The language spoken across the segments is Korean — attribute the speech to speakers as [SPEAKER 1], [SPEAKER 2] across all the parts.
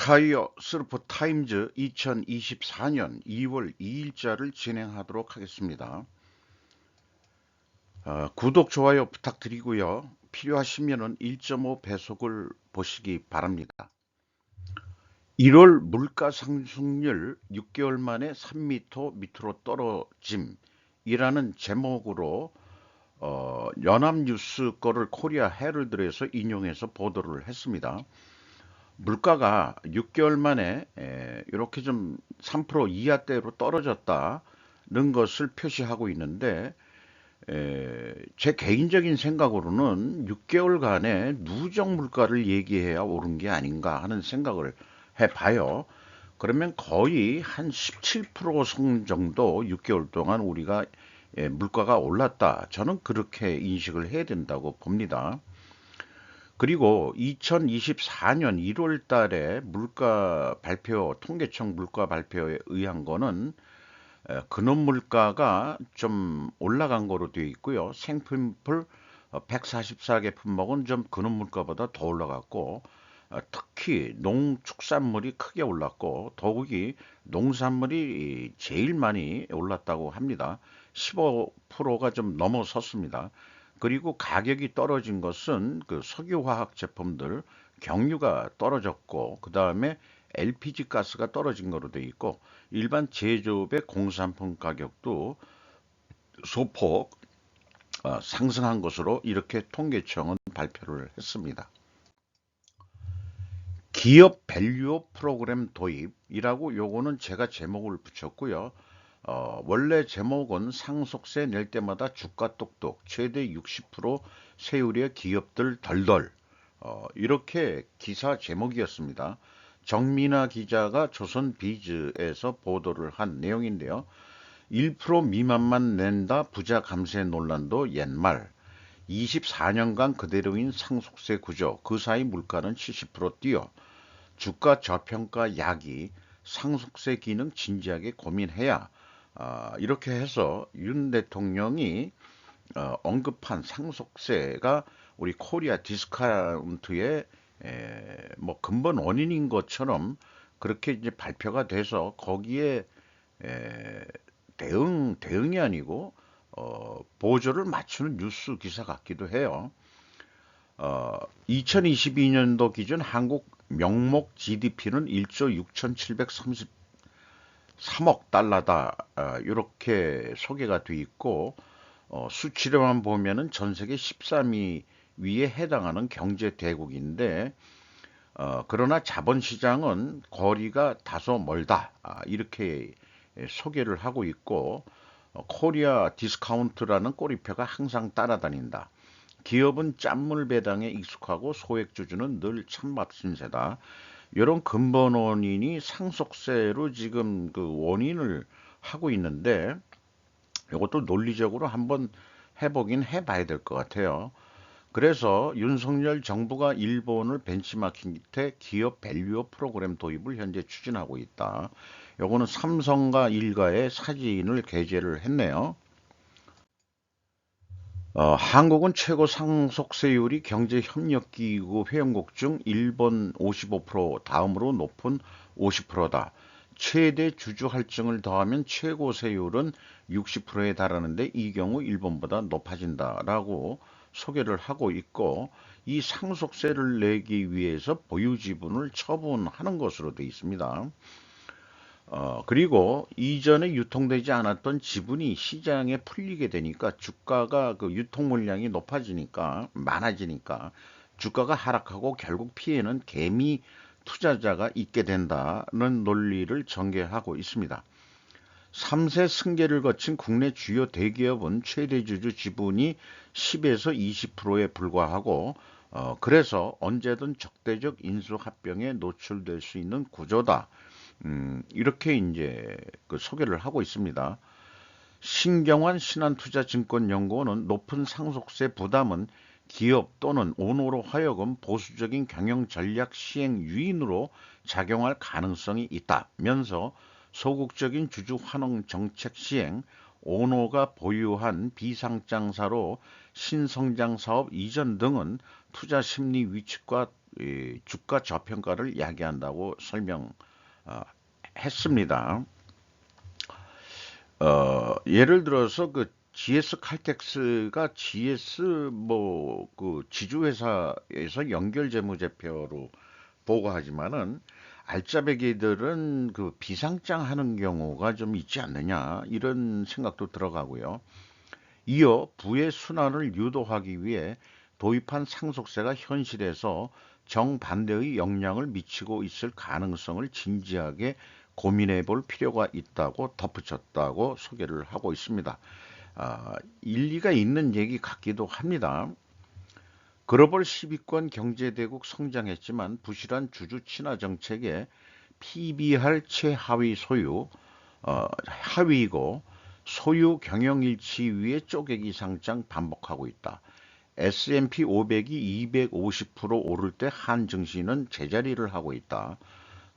[SPEAKER 1] 타이어 스루프 타임즈 2024년 2월 2일자를 진행하도록 하겠습니다. 구독, 좋아요 부탁드리고요. 필요하시면 1.5 배속을 보시기 바랍니다. 1월 물가 상승률 6개월 만에 3m 밑으로 떨어짐이라는 제목으로 연합뉴스 거를 코리아 헤럴드에서 인용해서 보도를 했습니다. 물가가 6개월 만에 이렇게 좀 3% 이하대로 떨어졌다는 것을 표시하고 있는데, 제 개인적인 생각으로는 6개월간의 누적 물가를 얘기해야 옳은 게 아닌가 하는 생각을 해봐요. 그러면 거의 한 17% 정도 6개월 동안 우리가 물가가 올랐다. 저는 그렇게 인식을 해야 된다고 봅니다. 그리고 2024년 1월 달에 통계청 물가 발표에 의한 거는 근원 물가가 좀 올라간 거로 되어 있고요. 생필품 144개 품목은 좀 근원 물가보다 더 올라갔고, 특히 농축산물이 크게 올랐고, 더욱이 농산물이 제일 많이 올랐다고 합니다. 15%가 좀 넘어섰습니다. 그리고 가격이 떨어진 것은 그 석유화학 제품들, 경유가 떨어졌고, 그 다음에 LPG 가스가 떨어진 거로 되어 있고, 일반 제조업의 공산품 가격도 소폭 상승한 것으로 이렇게 통계청은 발표를 했습니다. 기업 밸류업 프로그램 도입이라고 요거는 제가 제목을 붙였고요. 원래 제목은 상속세 낼 때마다 주가 똑똑 최대 60% 세율의 기업들 덜덜, 이렇게 기사 제목이었습니다. 정민아 기자가 조선 비즈에서 보도를 한 내용인데요. 1% 미만만 낸다 부자 감세 논란도 옛말. 24년간 그대로인 상속세 구조, 그 사이 물가는 70% 뛰어. 주가 저평가 야기, 상속세 기능 진지하게 고민해야. 이렇게 해서 윤 대통령이 언급한 상속세가 우리 코리아 디스카운트의 뭐 근본 원인인 것처럼 그렇게 이제 발표가 돼서 거기에 에, 대응이 아니고 보조를 맞추는 뉴스 기사 같기도 해요. 2022년도 기준 한국 명목 GDP는 1조 6,733억 달러다. 이렇게 소개가 돼 있고, 수치료만 보면은 전 세계 13위 위에 해당하는 경제 대국인데, 그러나 자본시장은 거리가 다소 멀다. 이렇게 소개를 하고 있고, 코리아 디스카운트라는 꼬리표가 항상 따라다닌다. 기업은 짠물 배당에 익숙하고 소액주주는 늘 찬밥 신세다. 이런 근본 원인이 상속세로 지금 그 원인을 하고 있는데, 이것도 논리적으로 한번 해보긴 해봐야 될 것 같아요. 그래서 윤석열 정부가 일본을 벤치마킹 밑에 기업 밸류업 프로그램 도입을 현재 추진하고 있다. 요거는 삼성과 일가의 사진을 게재를 했네요. 한국은 최고 상속세율이 경제협력기구 회원국 중 일본 55%, 다음으로 높은 50%다. 최대 주주 할증을 더하면 최고 세율은 60%에 달하는데 이 경우 일본보다 높아진다라고 소개를 하고 있고, 이 상속세를 내기 위해서 보유 지분을 처분하는 것으로 되어 있습니다. 그리고 이전에 유통되지 않았던 지분이 시장에 풀리게 되니까 주가가 그 유통 물량이 많아지니까 주가가 하락하고 결국 피해는 개미 투자자가 있게 된다는 논리를 전개하고 있습니다. 3세 승계를 거친 국내 주요 대기업은 최대 주주 지분이 10에서 20%에 불과하고, 그래서 언제든 적대적 인수합병에 노출될 수 있는 구조다. 이렇게 이제 그 소개를 하고 있습니다. 신경환 신한투자증권연구원은 높은 상속세 부담은 기업 또는 오너로 하여금 보수적인 경영 전략 시행 유인으로 작용할 가능성이 있다면서 소극적인 주주 환원 정책 시행, 오너가 보유한 비상장사로 신성장 사업 이전 등은 투자 심리 위축과 이 주가 저평가를 야기한다고 설명했습니다. 예를 들어서 그 GS 칼텍스가 GS 뭐 그 지주회사에서 연결 재무제표로 보고하지만은 알짜배기들은 그 비상장 하는 경우가 좀 있지 않느냐 이런 생각도 들어가고요. 이어 부의 순환을 유도하기 위해 도입한 상속세가 현실에서 정반대의 영향을 미치고 있을 가능성을 진지하게 고민해 볼 필요가 있다고 덧붙였다고 소개를 하고 있습니다. 일리가 있는 얘기 같기도 합니다. 글로벌 10위권 경제대국 성장했지만 부실한 주주 친화 정책에 PBR 최하위 하위이고 소유 경영일치 위에 쪼개기 상장 반복하고 있다. S&P 500이 250% 오를 때 한증시는 제자리를 하고 있다.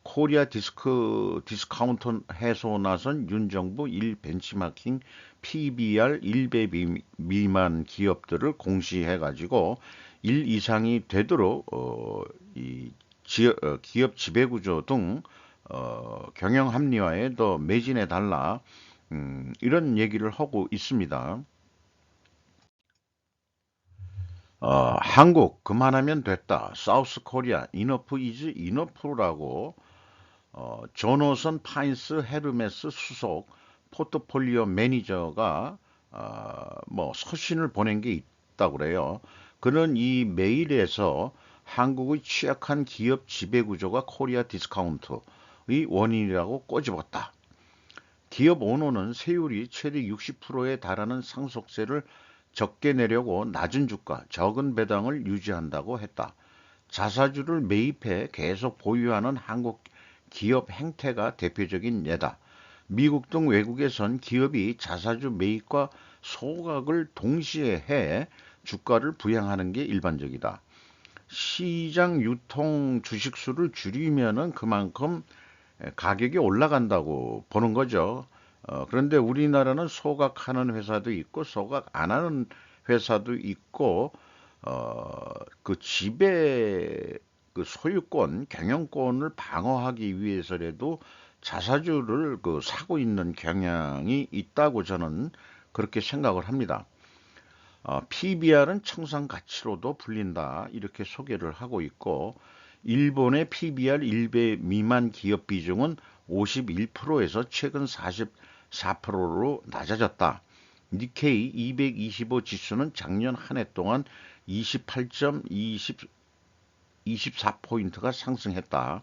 [SPEAKER 1] 코리아 디스카운트 해소 나선 윤정부 1 벤치마킹 PBR 1배 미만 기업들을 공시해가지고 1 이상이 되도록 기업 지배구조 등 경영 합리화에 더 매진해 달라 이런 얘기를 하고 있습니다. 한국 그만하면 됐다. 사우스 코리아 이너프 이즈 이너프라고 조노선 파인스 헤르메스 수석 포트폴리오 매니저가 뭐 서신을 보낸 게 있다고 그래요. 그는 이 메일에서 한국의 취약한 기업 지배 구조가 코리아 디스카운트의 원인이라고 꼬집었다. 기업 오너는 세율이 최대 60%에 달하는 상속세를 적게 내려고 낮은 주가, 적은 배당을 유지한다고 했다. 자사주를 매입해 계속 보유하는 한국 기업 행태가 대표적인 예다. 미국 등 외국에선 기업이 자사주 매입과 소각을 동시에 해 주가를 부양하는 게 일반적이다. 시장 유통 주식수를 줄이면은 그만큼 가격이 올라간다고 보는 거죠. 그런데 우리나라는 소각하는 회사도 있고 소각 안 하는 회사도 있고 그 지배 그 소유권, 경영권을 방어하기 위해서라도 자사주를 그 사고 있는 경향이 있다고 저는 그렇게 생각을 합니다. PBR은 청산 가치로도 불린다 이렇게 소개를 하고 있고 일본의 PBR 1배 미만 기업 비중은 51%에서 최근 44%로 낮아졌다. 니케이 225 지수는 작년 한 해 동안 28.24포인트가 상승했다.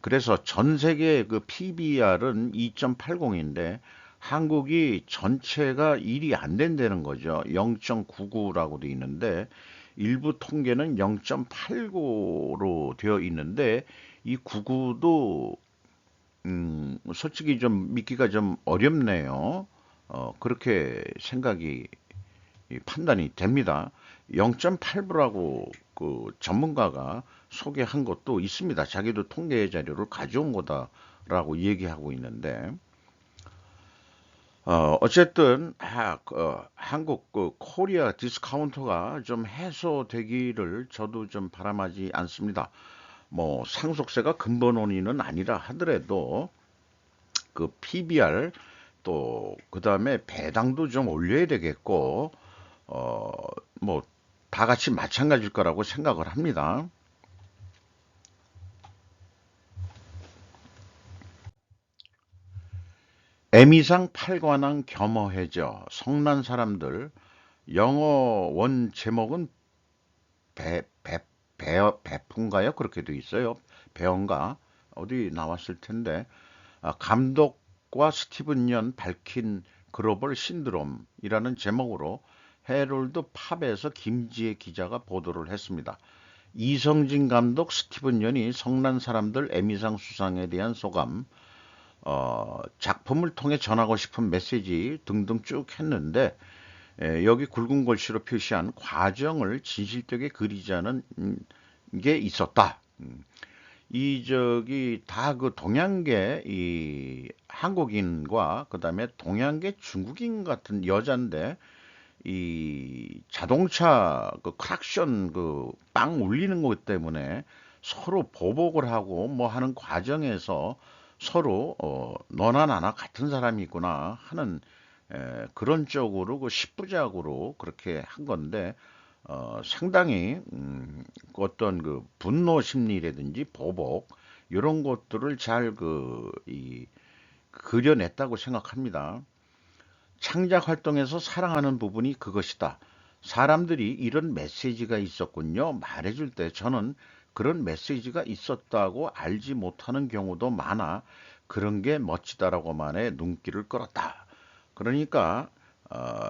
[SPEAKER 1] 그래서 전 세계 그 PBR은 2.80인데 한국이 전체가 1이 안 된다는 거죠. 0.99라고 돼 있는데 일부 통계는 0.89로 되어 있는데 이 99도 솔직히 좀 믿기가 좀 어렵네요. 그렇게 생각이 판단이 됩니다. 0.8부라고 그 전문가가 소개한 것도 있습니다. 자기도 통계 자료를 가져온 거다라고 얘기하고 있는데 어쨌든 한국 그 코리아 디스카운터가 좀 해소되기를 저도 좀 바람하지 않습니다. 뭐 상속세가 근본 원인은 아니라 하더라도 그 PBR 또 그다음에 배당도 좀 올려야 되겠고 뭐 다 같이 마찬가지일 거라고 생각을 합니다. 애미상 팔관왕 겸허해져 성난 사람들 영어 원 제목은 배, 배, 배프인가요? 그렇게 돼 있어요. 배언가 어디 나왔을 텐데 감독과 스티븐 연 밝힌 글로벌 신드롬이라는 제목으로 헤럴드 팝에서 김지혜 기자가 보도를 했습니다. 이성진 감독, 스티븐 연이 성난 사람들 에미상 수상에 대한 소감, 작품을 통해 전하고 싶은 메시지 등등 쭉 했는데 여기 굵은 글씨로 표시한 과정을 진실되게 그리자는 게 있었다. 이 저기 다 그 동양계 이 한국인과 그다음에 동양계 중국인 같은 여잔데 이 자동차 그 크락션 그 빵 울리는 것 때문에 서로 보복을 하고 뭐 하는 과정에서 서로 너나 나나 같은 사람이구나 하는 그런 쪽으로 그 십부작으로 그렇게 한 건데 상당히 그 어떤 그 분노 심리라든지 보복 이런 것들을 잘 그려냈다고 생각합니다. 창작 활동에서 사랑하는 부분이 그것이다. 사람들이 이런 메시지가 있었군요. 말해줄 때 저는 그런 메시지가 있었다고 알지 못하는 경우도 많아 그런 게 멋지다라고만의 눈길을 끌었다. 그러니까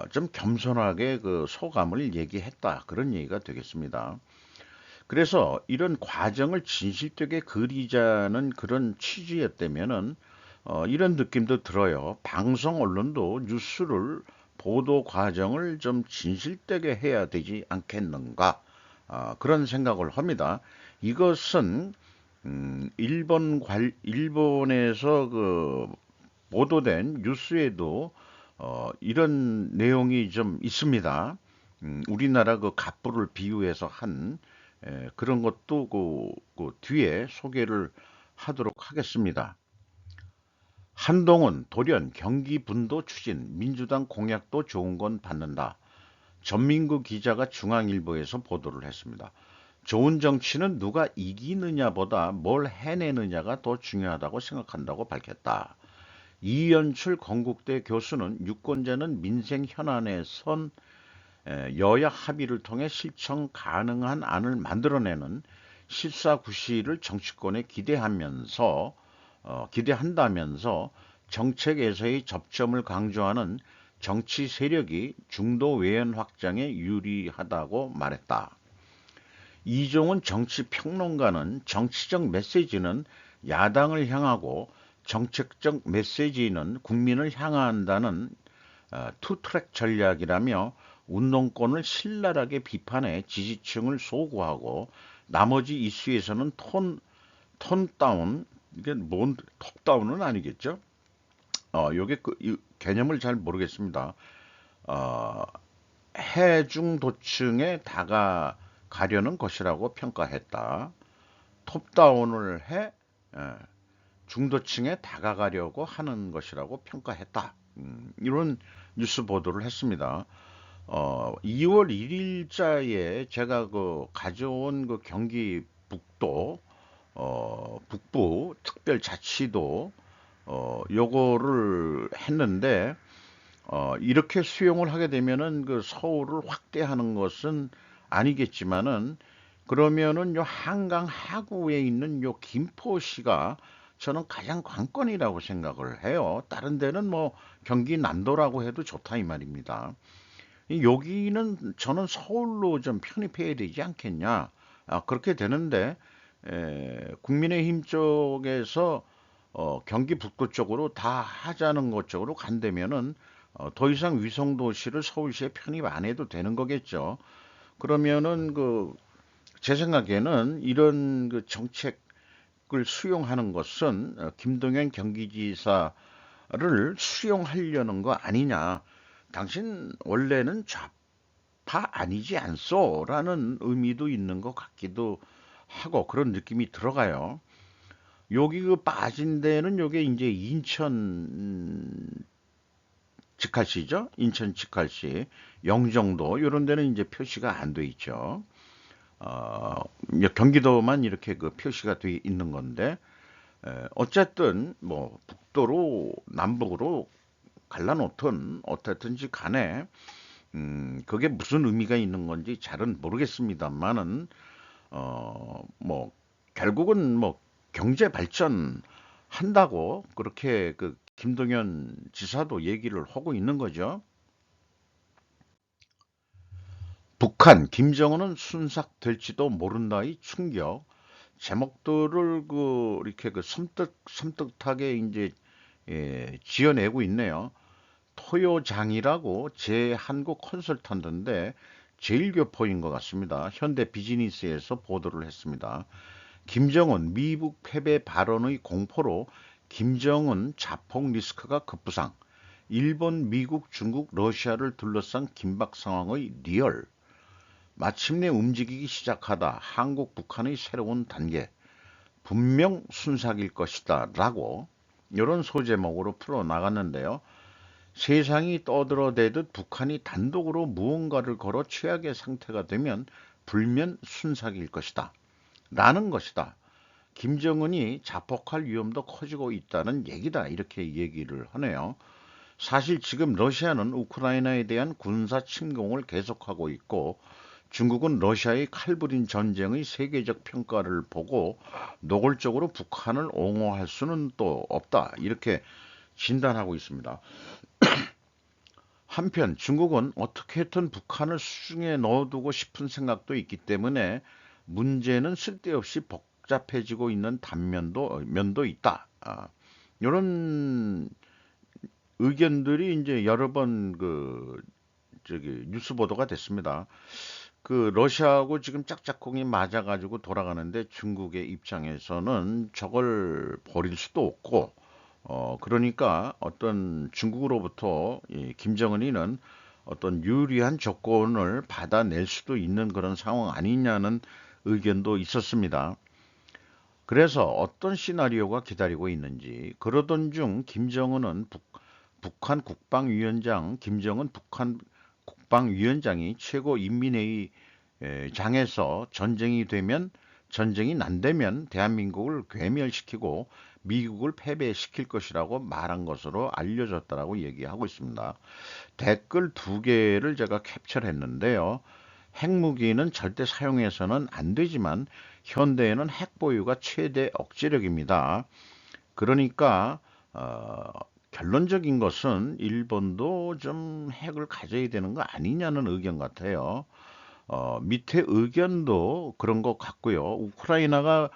[SPEAKER 1] 좀 겸손하게 그 소감을 얘기했다. 그런 얘기가 되겠습니다. 그래서 이런 과정을 진실되게 그리자는 그런 취지였다면은 이런 느낌도 들어요. 방송 언론도 뉴스를 보도 과정을 좀 진실되게 해야 되지 않겠는가? 그런 생각을 합니다. 이것은 일본에서 그 보도된 뉴스에도 이런 내용이 좀 있습니다. 우리나라 그 갑부를 비유해서 한 그런 것도 그 뒤에 소개를 하도록 하겠습니다. 한동훈, 돌연, 경기분도 추진, 민주당 공약도 좋은 건 받는다. 전민구 기자가 중앙일보에서 보도를 했습니다. 좋은 정치는 누가 이기느냐보다 뭘 해내느냐가 더 중요하다고 생각한다고 밝혔다. 이연출 건국대 교수는 유권자는 민생 현안에 선 여야 합의를 통해 실천 가능한 안을 만들어내는 실사구시를 정치권에 기대한다면서 정책에서의 접점을 강조하는 정치 세력이 중도 외연 확장에 유리하다고 말했다. 이종훈 정치평론가는 정치적 메시지는 야당을 향하고 정책적 메시지는 국민을 향한다는 투트랙 전략이라며 운동권을 신랄하게 비판해 지지층을 소구하고 나머지 이슈에서는 톤다운, 이게 뭔 톱다운은 아니겠죠? 요게 이 개념을 잘 모르겠습니다. 어, 해중도층에 다가가려는 것이라고 평가했다. 톱다운을 해 중도층에 다가가려고 하는 것이라고 평가했다. 이런 뉴스 보도를 했습니다. 2월 1일자에 제가 그 가져온 그 경기 북부 특별자치도 요거를 했는데 이렇게 수용을 하게 되면은 그 서울을 확대하는 것은 아니겠지만은 그러면은 요 한강 하구에 있는 요 김포시가 저는 가장 관건이라고 생각을 해요. 다른 데는 뭐 경기 남도라고 해도 좋다 이 말입니다. 여기는 저는 서울로 좀 편입해야 되지 않겠냐. 그렇게 되는데 국민의힘 쪽에서 경기 북부 쪽으로 다 하자는 것 쪽으로 간다면은 더 이상 위성도시를 서울시에 편입 안 해도 되는 거겠죠. 그러면은 제 생각에는 이런 그 정책을 수용하는 것은 김동연 경기지사를 수용하려는 거 아니냐. 당신 원래는 좌파 아니지 않소? 라는 의미도 있는 것 같기도 하고 그런 느낌이 들어가요. 여기 그 빠진 데는 요게 이제 인천 직할시죠? 인천 직할시, 영종도 이런 데는 이제 표시가 안 돼 있죠. 어, 경기도만 이렇게 그 표시가 돼 있는 건데 어쨌든 뭐 북도로 남북으로 갈라놓든 어떻든지 간에 그게 무슨 의미가 있는 건지 잘은 모르겠습니다만은 뭐 결국은 뭐 경제 발전 한다고 그렇게 그 김동연 지사도 얘기를 하고 있는 거죠. 북한 김정은은 순삭될지도 모른다의 충격 제목들을 이렇게 섬뜩하게 이제 지어내고 있네요. 토요장이라고 제한국 컨설턴트인데 제일교포인 것 같습니다. 현대 비즈니스에서 보도를 했습니다. 김정은 미국 패배 발언의 공포로 김정은 자폭 리스크가 급부상. 일본, 미국, 중국, 러시아를 둘러싼 긴박 상황의 리얼. 마침내 움직이기 시작하다. 한국, 북한의 새로운 단계. 분명 순삭일 것이다. 라고 이런 소제목으로 풀어나갔는데요. 세상이 떠들어대듯 북한이 단독으로 무언가를 걸어 최악의 상태가 되면 불면 순삭일 것이다. 라는 것이다. 김정은이 자폭할 위험도 커지고 있다는 얘기다. 이렇게 얘기를 하네요. 사실 지금 러시아는 우크라이나에 대한 군사 침공을 계속하고 있고 중국은 러시아의 칼부린 전쟁의 세계적 평가를 보고 노골적으로 북한을 옹호할 수는 또 없다. 이렇게 진단하고 있습니다. 한편 중국은 어떻게든 북한을 수중에 넣어두고 싶은 생각도 있기 때문에 문제는 쓸데없이 복잡해지고 있는 면도 있다. 이런 의견들이 이제 여러 번 저기 뉴스 보도가 됐습니다. 러시아하고 지금 짝짝꿍이 맞아가지고 돌아가는데 중국의 입장에서는 저걸 버릴 수도 없고 그러니까 어떤 중국으로부터 이 김정은이는 어떤 유리한 조건을 받아낼 수도 있는 그런 상황 아니냐는 의견도 있었습니다. 그래서 어떤 시나리오가 기다리고 있는지 그러던 중 김정은은 북한 국방위원장 김정은 북한 국방위원장이 최고인민회의 장에서 전쟁이 난다면 대한민국을 괴멸시키고 미국을 패배시킬 것이라고 말한 것으로 알려졌다라고 얘기하고 있습니다. 댓글 두 개를 제가 캡처를 했는데요. 핵무기는 절대 사용해서는 안 되지만 현대에는 핵 보유가 최대 억지력입니다. 그러니까 결론적인 것은 일본도 좀 핵을 가져야 되는 거 아니냐는 의견 같아요. 밑에 의견도 그런 것 같고요. 우크라이나가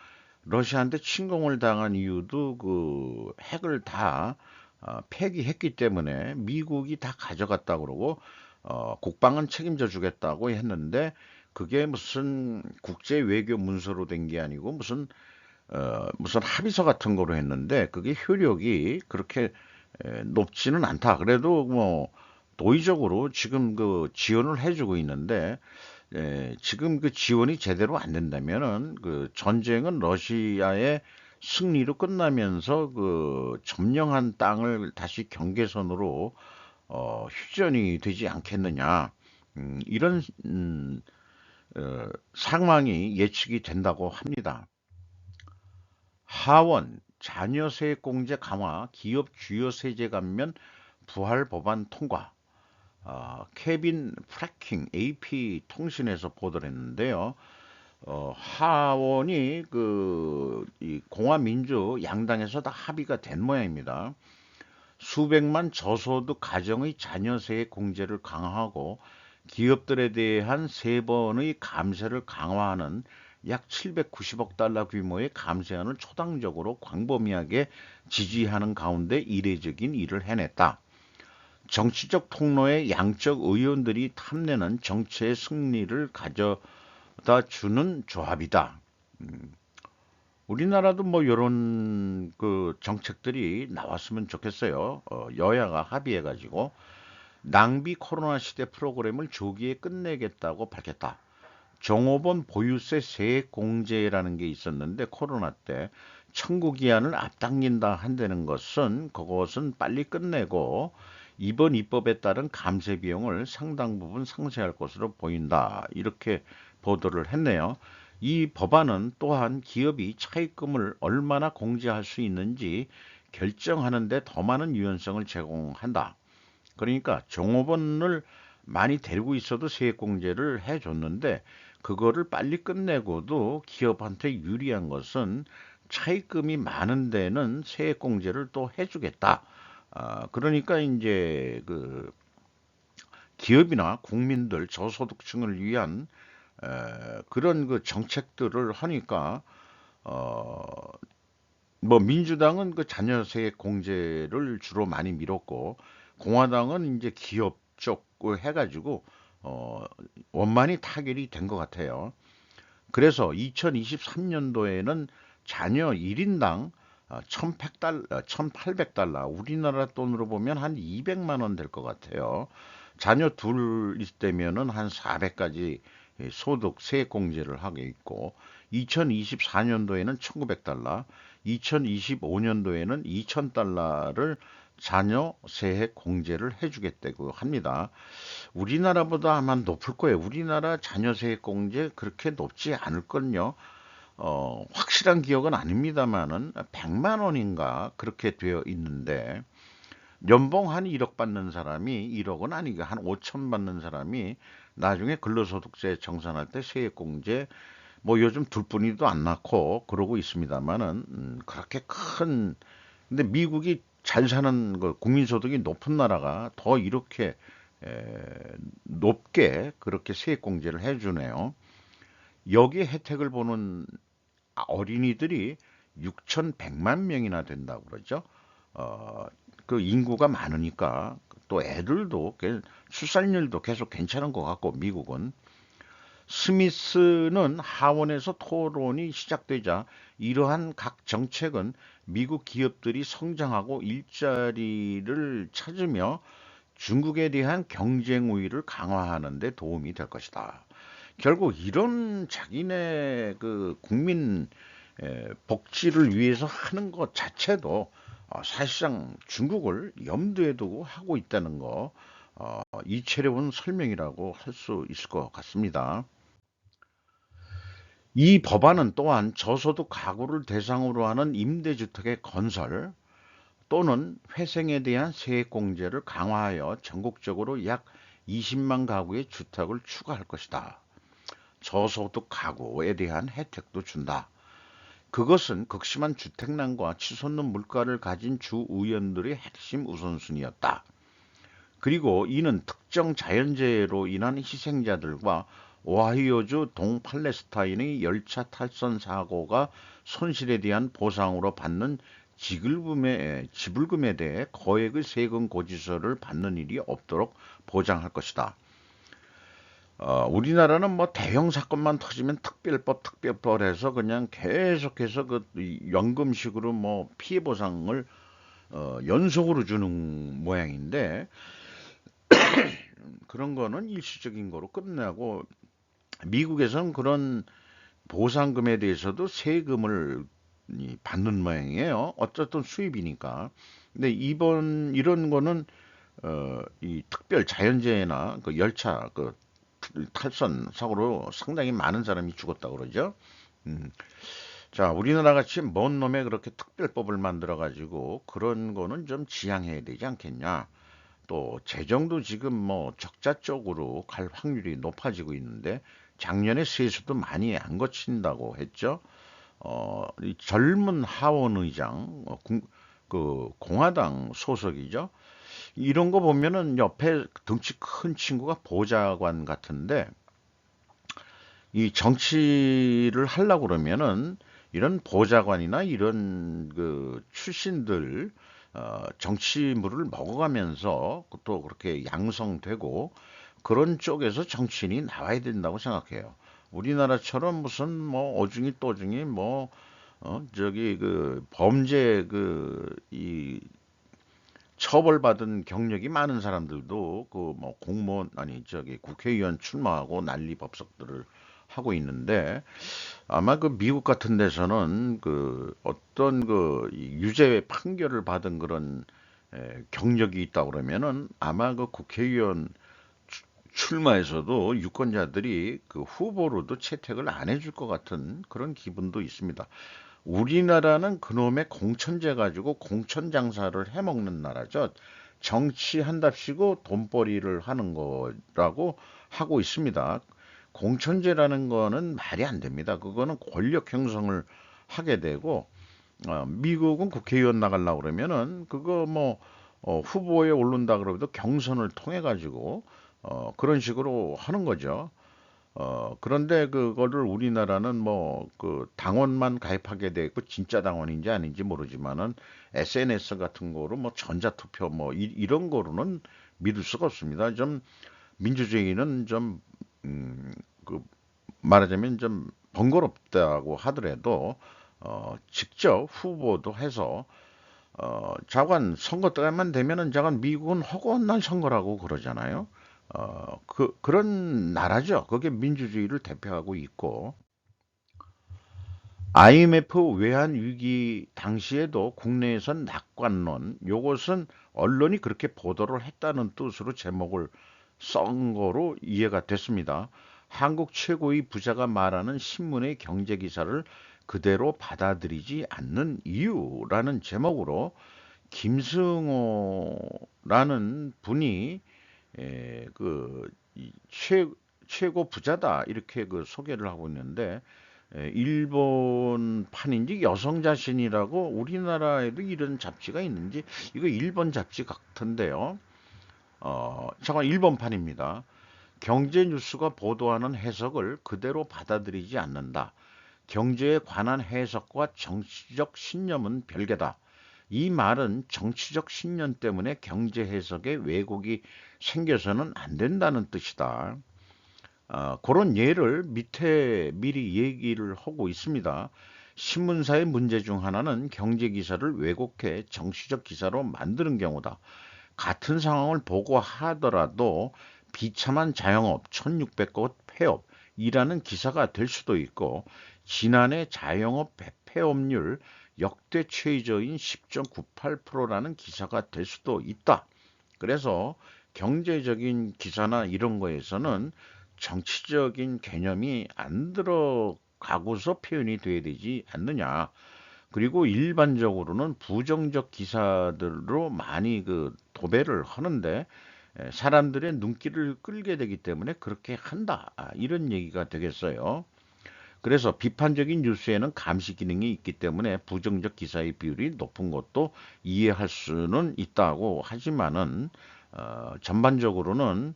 [SPEAKER 1] 러시아한테 침공을 당한 이유도 핵을 다 폐기했기 때문에 미국이 다 가져갔다 그러고 국방은 책임져 주겠다고 했는데 그게 무슨 국제 외교 문서로 된 게 아니고 무슨 합의서 같은 거로 했는데 그게 효력이 그렇게 높지는 않다. 그래도 뭐 도의적으로 지금 지원을 해주고 있는데 지금 지원이 제대로 안 된다면은 전쟁은 러시아의 승리로 끝나면서 점령한 땅을 다시 경계선으로 휴전이 되지 않겠느냐. 이런 상황이 예측이 된다고 합니다. 하원 자녀세 공제 강화, 기업 주요 세제 감면 부활 법안 통과. 케빈 프래킹 AP 통신에서 보도를 했는데요. 하원이 이 공화민주 양당에서 다 합의가 된 모양입니다. 수백만 저소득 가정의 자녀세 공제를 강화하고 기업들에 대한 세 번의 감세를 강화하는 약 790억 달러 규모의 감세안을 초당적으로 광범위하게 지지하는 가운데 이례적인 일을 해냈다. 정치적 통로의 양적 의원들이 탐내는 정치의 승리를 가져다 주는 조합이다. 우리나라도 뭐 이런 정책들이 나왔으면 좋겠어요. 여야가 합의해가지고 낭비 코로나 시대 프로그램을 조기에 끝내겠다고 밝혔다. 종업원 보유세 세액 공제라는 게 있었는데 코로나 때 청구 기한을 앞당긴다 한다는 것은 그것은 빨리 끝내고 이번 입법에 따른 감세 비용을 상당 부분 상쇄할 것으로 보인다. 이렇게 보도를 했네요. 이 법안은 또한 기업이 차입금을 얼마나 공제할 수 있는지 결정하는 데 더 많은 유연성을 제공한다. 그러니까 종업원을 많이 데리고 있어도 세액공제를 해줬는데 그거를 빨리 끝내고도 기업한테 유리한 것은 차입금이 많은 데는 세액공제를 또 해주겠다. 그러니까 이제 기업이나 국민들 저소득층을 위한 그런 정책들을 하니까 어, 뭐 민주당은 자녀세액 공제를 주로 많이 밀었고 공화당은 이제 기업 쪽을 해가지고 원만히 타결이 된 것 같아요. 그래서 2023년도에는 자녀 1인당 $1,100, 1,800달러, 우리나라 돈으로 보면 한 200만 원 될 것 같아요. 자녀 둘 있다면은 한 400까지 소득 세액공제를 하게 있고, 2024년도에는 1,900달러, 2025년도에는 2,000달러를 자녀 세액 공제를 해주겠다고 합니다. 우리나라보다 아마 높을 거예요. 우리나라 자녀 세액 공제 그렇게 높지 않을 건요. 확실한 기억은 아닙니다만은 100만 원인가 그렇게 되어 있는데, 연봉 한 1억 받는 사람이 1억은 아니고 한 5천 받는 사람이 나중에 근로소득세 정산할 때 세액공제 뭐 요즘 둘 뿐이도 안 낳고 그러고 있습니다만은 그렇게 큰, 근데 미국이 잘 사는 거 국민소득이 높은 나라가 더 이렇게 에, 높게 그렇게 세액공제를 해주네요. 여기에 혜택을 보는 어린이들이 6,100만 명이나 된다고 그러죠. 어, 그 인구가 많으니까 또 애들도 출산율도 계속 괜찮은 것 같고 미국은. 스미스는 하원에서 토론이 시작되자 이러한 각 정책은 미국 기업들이 성장하고 일자리를 찾으며 중국에 대한 경쟁 우위를 강화하는 데 도움이 될 것이다. 결국 이런 자기네 그 국민 복지를 위해서 하는 것 자체도 사실상 중국을 염두에 두고 하고 있다는 거, 이채로운 설명이라고 할 수 있을 것 같습니다. 이 법안은 또한 저소득 가구를 대상으로 하는 임대주택의 건설 또는 회생에 대한 세액공제를 강화하여 전국적으로 약 20만 가구의 주택을 추가할 것이다. 저소득 가구에 대한 혜택도 준다. 그것은 극심한 주택난과 치솟는 물가를 가진 주 의원들의 핵심 우선순위였다. 그리고 이는 특정 자연재해로 인한 희생자들과 오하이오주 동팔레스타인의 열차 탈선 사고가 손실에 대한 보상으로 받는 지불금에 대해 거액의 세금 고지서를 받는 일이 없도록 보장할 것이다. 우리나라는 뭐 대형 사건만 터지면 특별법 해서 그냥 계속해서 그 연금식으로 뭐 피해 보상을 연속으로 주는 모양인데, 그런 거는 일시적인 거로 끝나고 미국에서는 그런 보상금에 대해서도 세금을 받는 모양이에요. 어쨌든 수입이니까. 근데 이런 거는 이 특별 자연재해나 그 열차 그 탈선 사고로 상당히 많은 사람이 죽었다고 그러죠. 음. 자, 우리나라 같이 먼 놈에 그렇게 특별법을 만들어 가지고 그런 거는 좀 지양해야 되지 않겠냐. 또 재정도 지금 뭐 적자 쪽으로 갈 확률이 높아지고 있는데, 작년에 세수도 많이 안 거친다고 했죠. 이 젊은 하원 의장, 그 공화당 소속이죠. 이런 거 보면은 옆에 덩치 큰 친구가 보좌관 같은데, 이 정치를 하려고 그러면은 이런 보좌관이나 이런 그 출신들 정치물을 먹어가면서 또 그렇게 양성되고 그런 쪽에서 정치인이 나와야 된다고 생각해요. 우리나라처럼 무슨 뭐 어중이 또중이 뭐 저기 그 범죄 그 이 처벌받은 경력이 많은 사람들도 그 뭐 공무원 아니 저기 국회의원 출마하고 난리 법석들을 하고 있는데, 아마 그 미국 같은 데서는 그 어떤 그 유죄 판결을 받은 그런 경력이 있다 그러면은 아마 그 국회의원 출마에서도 유권자들이 그 후보로도 채택을 안 해줄 것 같은 그런 기분도 있습니다. 우리나라는 그놈의 공천제 가지고 공천 장사를 해먹는 나라죠. 정치한답시고 돈벌이를 하는 거라고 하고 있습니다. 공천제라는 거는 말이 안 됩니다. 그거는 권력 형성을 하게 되고, 미국은 국회의원 나가려고 그러면은 그거 뭐 후보에 오른다 그러도 경선을 통해 가지고 그런 식으로 하는 거죠. 그런데 그거를 우리나라는 뭐 그 당원만 가입하게 돼 있고 진짜 당원인지 아닌지 모르지만은 SNS 같은 거로 뭐 전자투표 뭐 이런 거로는 믿을 수가 없습니다. 좀 민주주의는 좀 그 말하자면 좀 번거롭다고 하더라도 직접 후보도 해서 자관 선거 때만 되면은 자관 미국은 허구한 날 선거라고 그러잖아요. 그런 나라죠. 그게 민주주의를 대표하고 있고 IMF 외환 위기 당시에도 국내에선 낙관론, 요것은 언론이 그렇게 보도를 했다는 뜻으로 제목을 쓴 거로 이해가 됐습니다. 한국 최고의 부자가 말하는 신문의 경제 기사를 그대로 받아들이지 않는 이유라는 제목으로 김승호라는 분이 최고 부자다 이렇게 그 소개를 하고 있는데 일본판인지 여성 자신이라고 우리나라에도 이런 잡지가 있는지 이거 일본 잡지 같은데요. 잠깐 일본판입니다. 경제 뉴스가 보도하는 해석을 그대로 받아들이지 않는다. 경제에 관한 해석과 정치적 신념은 별개다. 이 말은 정치적 신념 때문에 경제 해석에 왜곡이 생겨서는 안 된다는 뜻이다. 그런 예를 밑에 미리 얘기를 하고 있습니다. 신문사의 문제 중 하나는 경제 기사를 왜곡해 정치적 기사로 만드는 경우다. 같은 상황을 보고하더라도 비참한 자영업 1600곳 폐업이라는 기사가 될 수도 있고 지난해 자영업 폐업률 역대 최저인 10.98%라는 기사가 될 수도 있다. 그래서 경제적인 기사나 이런 거에서는 정치적인 개념이 안 들어가고서 표현이 돼야 되지 않느냐. 그리고 일반적으로는 부정적 기사들로 많이 그 도배를 하는데 사람들의 눈길을 끌게 되기 때문에 그렇게 한다. 이런 얘기가 되겠어요. 그래서 비판적인 뉴스에는 감시 기능이 있기 때문에 부정적 기사의 비율이 높은 것도 이해할 수는 있다고 하지만은 전반적으로는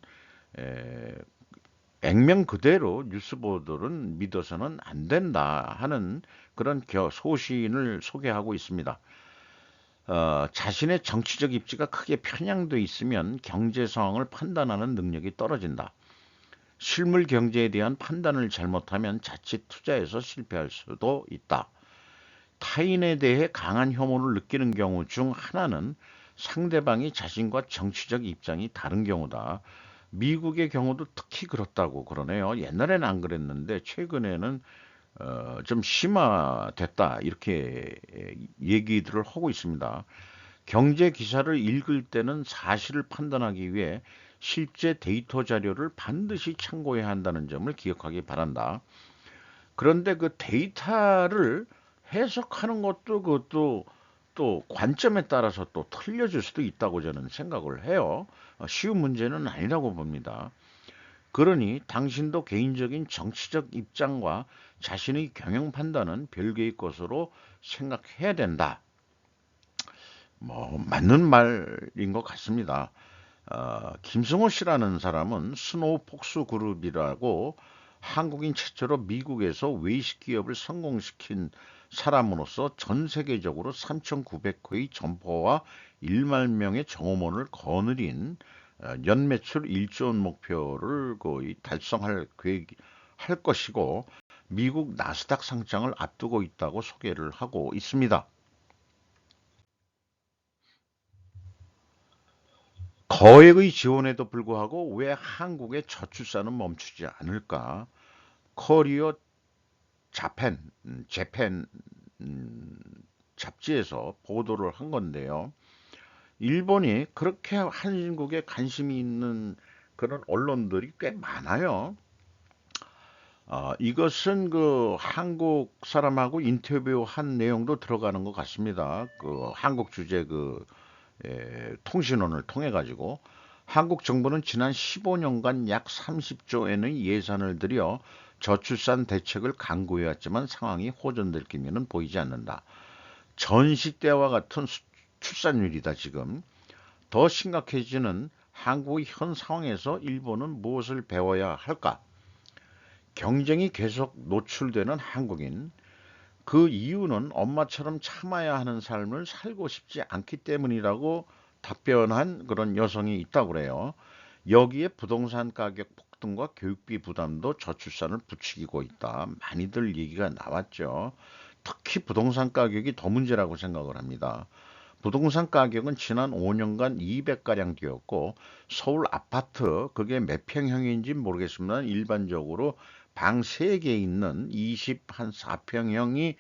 [SPEAKER 1] 에, 액면 그대로 뉴스 보도는 믿어서는 안 된다 하는 그런 소신을 소개하고 있습니다. 자신의 정치적 입지가 크게 편향돼 있으면 경제 상황을 판단하는 능력이 떨어진다. 실물 경제에 대한 판단을 잘못하면 자칫 투자에서 실패할 수도 있다. 타인에 대해 강한 혐오를 느끼는 경우 중 하나는 상대방이 자신과 정치적 입장이 다른 경우다. 미국의 경우도 특히 그렇다고 그러네요. 옛날에는 안 그랬는데 최근에는 좀 심화됐다 이렇게 얘기들을 하고 있습니다. 경제 기사를 읽을 때는 사실을 판단하기 위해 실제 데이터 자료를 반드시 참고해야 한다는 점을 기억하기 바란다. 그런데 그 데이터를 해석하는 것도 그것도 또 관점에 따라서 또 틀려질 수도 있다고 저는 생각을 해요. 쉬운 문제는 아니라고 봅니다. 그러니 당신도 개인적인 정치적 입장과 자신의 경영 판단은 별개의 것으로 생각해야 된다. 뭐 맞는 말인 것 같습니다. 김승호 씨라는 사람은 스노우 폭스 그룹이라고 한국인 최초로 미국에서 외식 기업을 성공시킨 사람으로서 전 세계적으로 3,900회의 점포와 1만 명의 정호원을 거느린 연매출 1조 원 목표를 거의 달성할 할 것이고 미국 나스닥 상장을 앞두고 있다고 소개를 하고 있습니다. 거액의 지원에도 불구하고 왜 한국의 저출산은 멈추지 않을까? 커리어 재팬 음, 잡지에서 보도를 한 건데요. 일본이 그렇게 한국에 관심이 있는 그런 언론들이 꽤 많아요. 이것은 그 한국 사람하고 인터뷰한 내용도 들어가는 것 같습니다. 그 한국 주재 통신원을 통해 가지고 한국 정부는 지난 15년간 약 30조 엔의 예산을 들여 저출산 대책을 강구해왔지만 상황이 호전될 기미는 보이지 않는다. 전시 때와 같은 출산율이다 지금. 더 심각해지는 한국의 현 상황에서 일본은 무엇을 배워야 할까? 경쟁이 계속 노출되는 한국인. 그 이유는 엄마처럼 참아야 하는 삶을 살고 싶지 않기 때문이라고 답변한 그런 여성이 있다고 그래요. 여기에 부동산 가격 폭등과 교육비 부담도 저출산을 부추기고 있다. 많이들 얘기가 나왔죠. 특히 부동산 가격이 더 문제라고 생각을 합니다. 부동산 가격은 지난 5년간 200가량 뛰었고 서울 아파트 그게 몇 평형인지 모르겠습니다. 일반적으로 방 3개 있는 20한 4평형이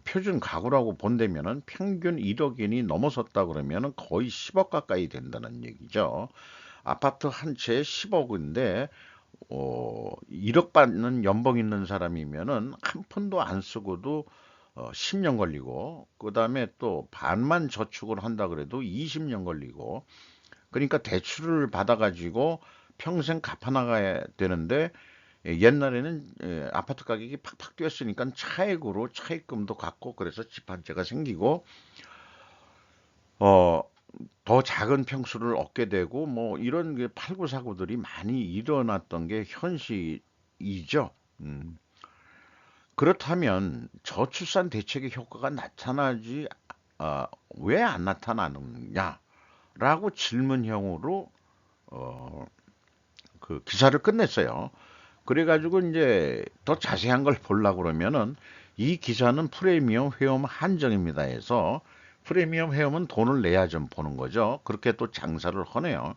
[SPEAKER 1] 표준 가구라고 본다면은 평균 1억엔이 넘어섰다 그러면은 거의 10억 가까이 된다는 얘기죠. 아파트 한 채에 10억인데 1억 받는 연봉 있는 사람이면은 한 푼도 안 쓰고도 10년 걸리고 그다음에 또 반만 저축을 한다 그래도 20년 걸리고 그러니까 대출을 받아가지고 평생 갚아나가야 되는데 옛날에는 아파트 가격이 팍팍 뛰었으니까 차액으로 차입금도 갚고 그래서 집 한 채가 생기고 어, 더 작은 평수를 얻게 되고 뭐 이런 게 팔고 사고들이 많이 일어났던 게 현실이죠. 음. 그렇다면 저출산 대책의 효과가 나타나지 왜 안 나타나느냐라고 질문형으로 어, 그 기사를 끝냈어요. 그래가지고 이제 더 자세한 걸 보려고 그러면은 이 기사는 프리미엄 회원 한정입니다 해서 프리미엄 회원은 돈을 내야 좀 보는 거죠. 그렇게 또 장사를 하네요.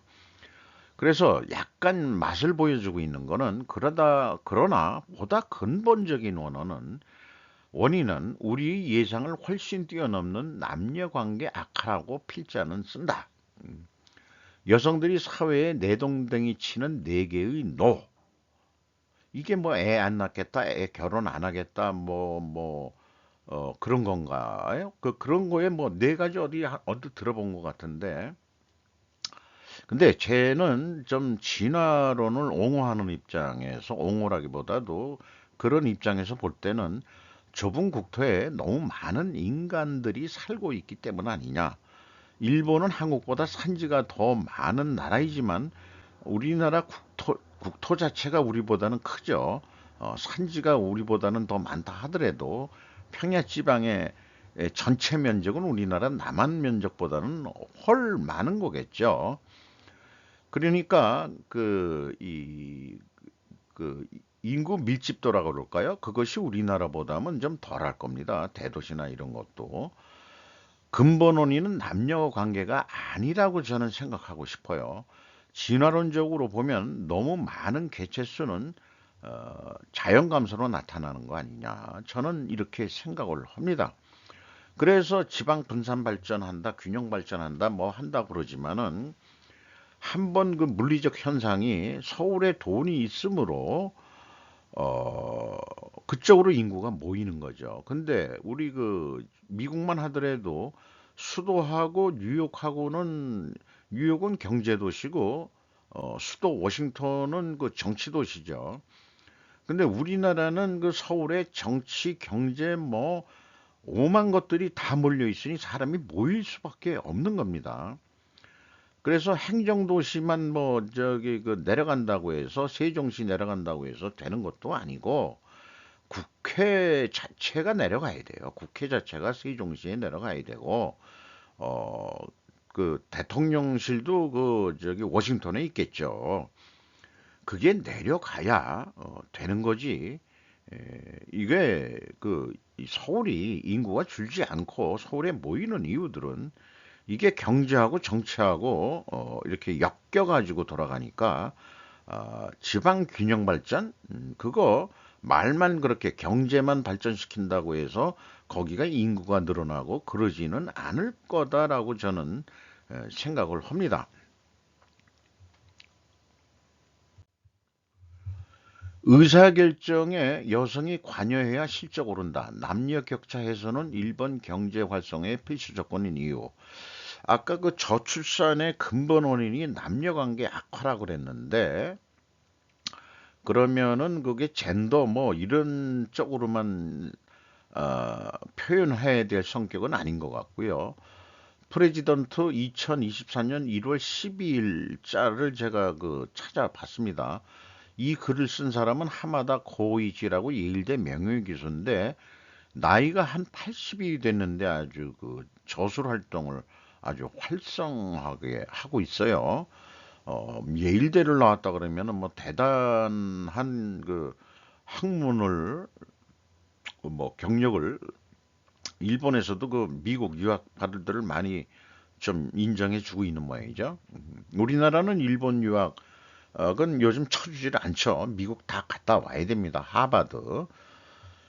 [SPEAKER 1] 그래서 약간 맛을 보여주고 있는 거는 그러나 보다 근본적인 원인은 우리 예상을 훨씬 뛰어넘는 남녀 관계 악화라고 필자는 쓴다. 여성들이 사회에 내동댕이 치는 네 개의 노. 이게 뭐 애 안 낳겠다, 애 결혼 안 하겠다, 그런 건가요? 그런 거에 뭐 네 가지 어디 들어본 것 같은데. 근데 쟤는 좀 진화론을 옹호하는 입장에서 옹호라기보다도 그런 입장에서 볼 때는 좁은 국토에 너무 많은 인간들이 살고 있기 때문 아니냐. 일본은 한국보다 산지가 더 많은 나라이지만 우리나라 국토 자체가 우리보다는 크죠. 산지가 우리보다는 더 많다 하더라도 평야 지방의 전체 면적은 우리나라 남한 면적보다는 훨 많은 거겠죠. 그러니까 그 인구 밀집도라고 그럴까요? 그것이 우리나라보다는 좀 덜할 겁니다. 대도시나 이런 것도. 근본 원인은 남녀 관계가 아니라고 저는 생각하고 싶어요. 진화론적으로 보면 너무 많은 개체 수는 자연 감소로 나타나는 거 아니냐. 저는 이렇게 생각을 합니다. 그래서 지방 분산 발전한다, 균형 발전한다, 뭐 한다 그러지만은 한번 그 물리적 현상이 서울에 돈이 있으므로 어, 그쪽으로 인구가 모이는 거죠. 근데 우리 그 미국만 하더라도 수도하고 뉴욕은 경제 도시고 수도 워싱턴은 그 정치 도시죠. 근데 우리나라는 그 서울에 정치, 경제 뭐 오만 것들이 다 몰려 있으니 사람이 모일 수밖에 없는 겁니다. 그래서 행정도시만 뭐 저기 그 내려간다고 해서 세종시 내려간다고 해서 되는 것도 아니고 국회 자체가 내려가야 돼요. 국회 자체가 세종시에 내려가야 되고 어 그 대통령실도 그 저기 워싱턴에 있겠죠. 그게 내려가야 되는 거지. 이게 이 서울이 인구가 줄지 않고 서울에 모이는 이유들은 이게 경제하고 정치하고 이렇게 엮여가지고 돌아가니까 지방 균형 발전 그거 말만 그렇게 경제만 발전시킨다고 해서 거기가 인구가 늘어나고 그러지는 않을 거다라고 저는 생각을 합니다. 의사결정에 여성이 관여해야 실적 오른다. 남녀 격차 해소는 일본 경제 활성화의 필수 조건인 이유. 아까 그 저출산의 근본 원인이 남녀 관계 악화라고 그랬는데 그러면은 그게 젠더 뭐 이런 쪽으로만 표현해야 될 성격은 아닌 것 같고요. 프레지던트 2024년 1월 12일자를 제가 그 찾아봤습니다. 이 글을 쓴 사람은 하마다 고이지라고 예일대 명예교수인데 나이가 한 80이 됐는데 아주 그 저술 활동을 아주 활성하게 하고 있어요. 예일대를 나왔다 그러면은 뭐 대단한 그 학문을 뭐 경력을 일본에서도 그 미국 유학파들을 많이 좀 인정해주고 있는 모양이죠. 우리나라는 일본 유학은 요즘 쳐주질 않죠. 미국 다 갔다 와야 됩니다. 하버드.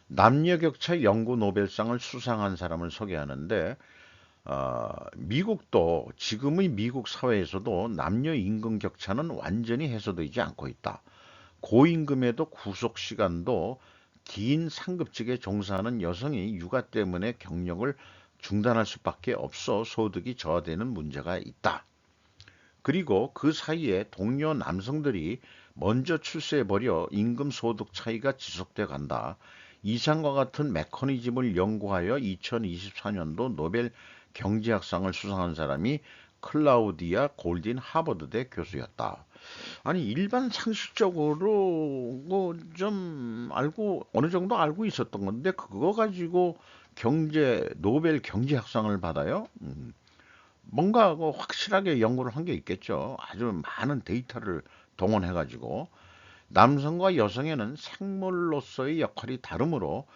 [SPEAKER 1] 남녀 격차 연구 노벨상을 수상한 사람을 소개하는데 미국도 지금의 미국 사회에서도 남녀 임금 격차는 완전히 해소되지 않고 있다. 고임금에도 구속 시간도 긴 상급직에 종사하는 여성이 육아 때문에 경력을 중단할 수밖에 없어 소득이 저하되는 문제가 있다. 그리고 그 사이에 동료 남성들이 먼저 출세해버려 임금 소득 차이가 지속돼 간다. 이상과 같은 메커니즘을 연구하여 2024년도 노벨 경제학상을 수상한 사람이 클라우디아 골딘 하버드대 교수였다. 아니 일반 상식적으로 뭐 좀 알고 어느 정도 알고 있었던 건데 그거 가지고 경제 노벨 경제학상을 받아요? 뭔가 그 확실하게 연구를 한 게 있겠죠. 아주 많은 데이터를 동원해 가지고 남성과 여성에는 생물로서의 역할이 다르므로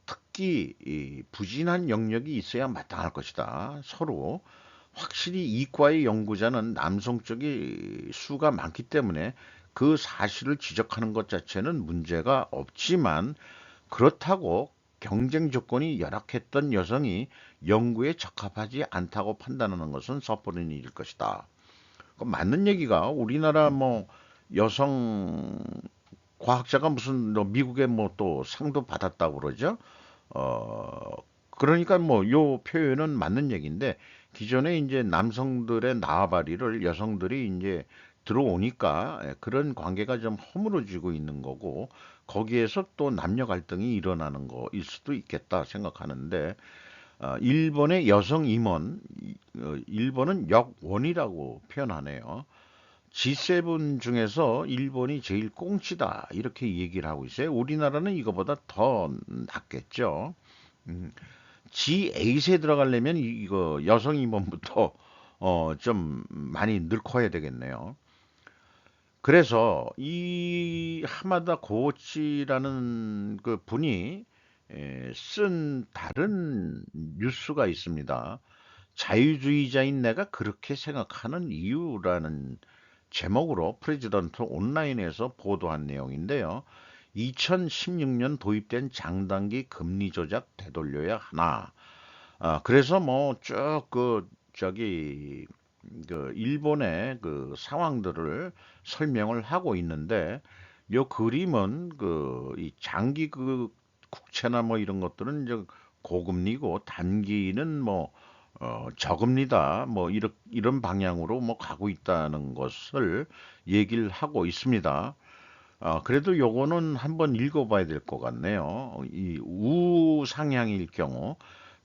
[SPEAKER 1] 특히 이 부진한 영역이 있어야 마땅할 것이다. 서로 확실히 이과의 연구자는 남성 쪽이 수가 많기 때문에 그 사실을 지적하는 것 자체는 문제가 없지만 그렇다고 경쟁 조건이 열악했던 여성이 연구에 적합하지 않다고 판단하는 것은 섣부른 일일 것이다. 그 맞는 얘기가 우리나라 뭐 여성 과학자가 무슨 뭐 미국에 뭐 또 상도 받았다고 그러죠. 어, 그러니까 뭐 요 표현은 맞는 얘기인데 기존에 이제 남성들의縄張리를 여성들이 이제 들어오니까 그런 관계가 좀 허물어지고 있는 거고 거기에서 또 남녀 갈등이 일어나는 거일 수도 있겠다 생각하는데 일본의 여성 임원 일본은 역원이라고 표현하네요. G7 중에서 일본이 제일 꽁치다 이렇게 얘기를 하고 있어요. 우리나라는 이거보다 더 낫겠죠. 음, G8에 들어가려면 이거 여성 임원부터 좀 많이 늙어야 되겠네요. 그래서 이 하마다 고치라는 그 분이 쓴 다른 뉴스가 있습니다. 자유주의자인 내가 그렇게 생각하는 이유라는 제목으로 프레지던트 온라인에서 보도한 내용인데요. 2016년 도입된 장단기 금리 조작 되돌려야 하나. 그래서 뭐 쭉 그 저기 그 일본의 그 상황들을 설명을 하고 있는데 요 그림은 그 이 장기 그 국채나 뭐 이런 것들은 이제 고금리고 단기는 뭐 저금리다 뭐 이런 방향으로 뭐 가고 있다는 것을 얘기를 하고 있습니다. 그래도 요거는 한번 읽어봐야 될 것 같네요. 이 우상향일 경우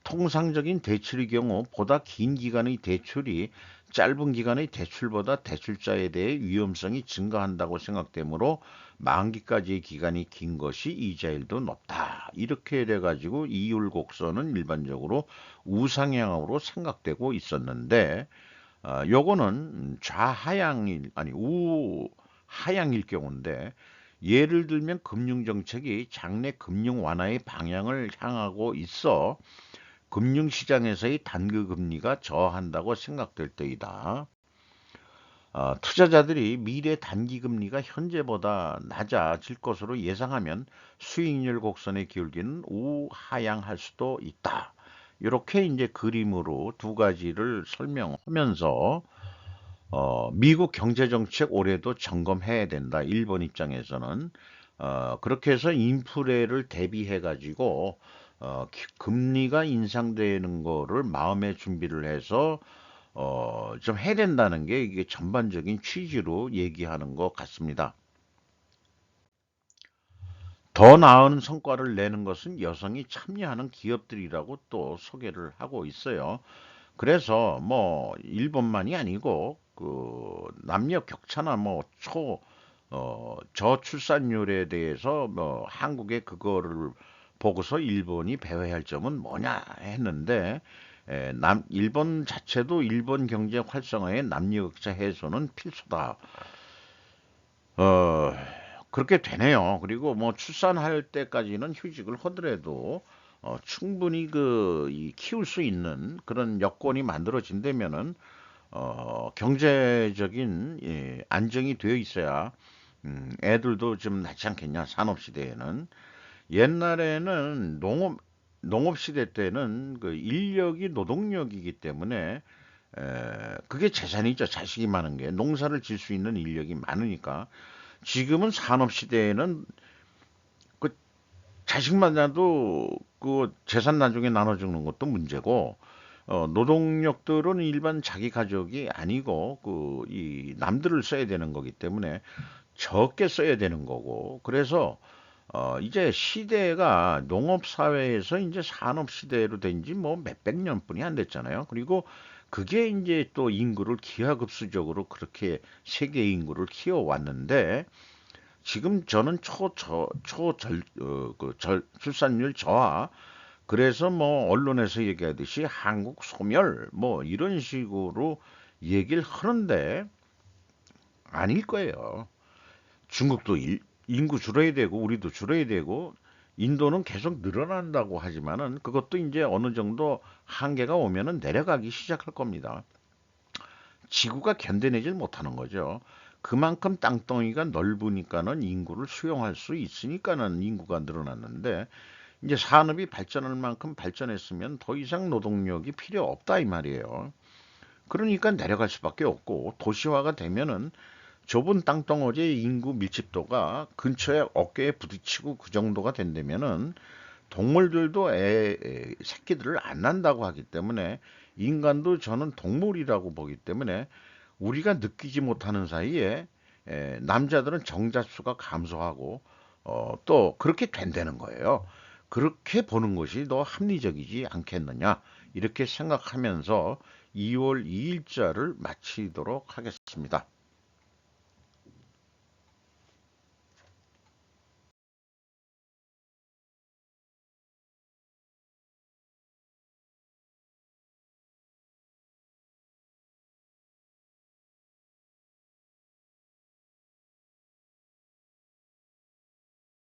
[SPEAKER 1] 통상적인 대출의 경우 보다 긴 기간의 대출이 짧은 기간의 대출보다 대출자에 대해 위험성이 증가한다고 생각되므로 만기까지의 기간이 긴 것이 이자율도 높다. 이렇게 돼가지고 이율 곡선은 일반적으로 우상향으로 생각되고 있었는데 요거는 좌하향일 아니 우하향일 경우인데 예를 들면 금융정책이 장래 금융 완화의 방향을 향하고 있어 금융시장에서의 단기금리가 저하한다고 생각될 때이다. 투자자들이 미래 단기금리가 현재보다 낮아질 것으로 예상하면 수익률 곡선의 기울기는 우하향할 수도 있다. 이렇게 이제 그림으로 두 가지를 설명하면서 미국 경제정책 올해도 점검해야 된다. 일본 입장에서는. 그렇게 해서 인플레를 대비해 가지고 금리가 인상되는 거를 마음의 준비를 해서 좀 해야 된다는 게 이게 전반적인 취지로 얘기하는 것 같습니다. 더 나은 성과를 내는 것은 여성이 참여하는 기업들이라고 또 소개를 하고 있어요. 그래서 뭐 일본만이 아니고 그 남녀 격차나 뭐 저출산율에 대해서 뭐 한국의 그거를 보고서 일본이 배워야 할 점은 뭐냐 했는데 일본 자체도 일본 경제 활성화에 남녀 격차 해소는 필수다. 어, 그렇게 되네요. 그리고 뭐 출산할 때까지는 휴직을 하더라도 충분히 이 키울 수 있는 그런 여건이 만들어진다면은 경제적인 안정이 되어 있어야 애들도 좀 낫지 않겠냐, 산업 시대에는. 옛날에는 농업 시대 때는 그 인력이 노동력이기 때문에 그게 재산이죠. 자식이 많은 게 농사를 질 수 있는 인력이 많으니까. 지금은 산업 시대에는 그 자식만 나도 그 재산 나중에 나눠주는 것도 문제고, 노동력들은 일반 자기 가족이 아니고 이 남들을 써야 되는 거기 때문에 적게 써야 되는 거고. 그래서 이제 시대가 농업 사회에서 이제 산업 시대로 된 지 뭐 몇백 년뿐이 안 됐잖아요. 그리고 그게 이제 또 인구를 기하급수적으로 그렇게 세계 인구를 키워왔는데, 지금 저는 출산율 저하, 그래서 뭐 언론에서 얘기하듯이 한국 소멸 뭐 이런 식으로 얘기를 하는데 아닐 거예요. 중국도 인구 줄어야 되고 우리도 줄어야 되고 인도는 계속 늘어난다고 하지만은 그것도 이제 어느 정도 한계가 오면은 내려가기 시작할 겁니다. 지구가 견뎌내질 못하는 거죠. 그만큼 땅덩이가 넓으니까는 인구를 수용할 수 있으니까는 인구가 늘어났는데, 이제 산업이 발전할 만큼 발전했으면 더 이상 노동력이 필요 없다 이 말이에요. 그러니까 내려갈 수밖에 없고, 도시화가 되면은 좁은 땅덩어리의 인구 밀집도가 근처에 어깨에 부딪히고 그 정도가 된다면은 동물들도 새끼들을 안 낳는다고 하기 때문에, 인간도 저는 동물이라고 보기 때문에 우리가 느끼지 못하는 사이에 남자들은 정자수가 감소하고 또 그렇게 된다는 거예요. 그렇게 보는 것이 더 합리적이지 않겠느냐, 이렇게 생각하면서 2월 2일자를 마치도록 하겠습니다.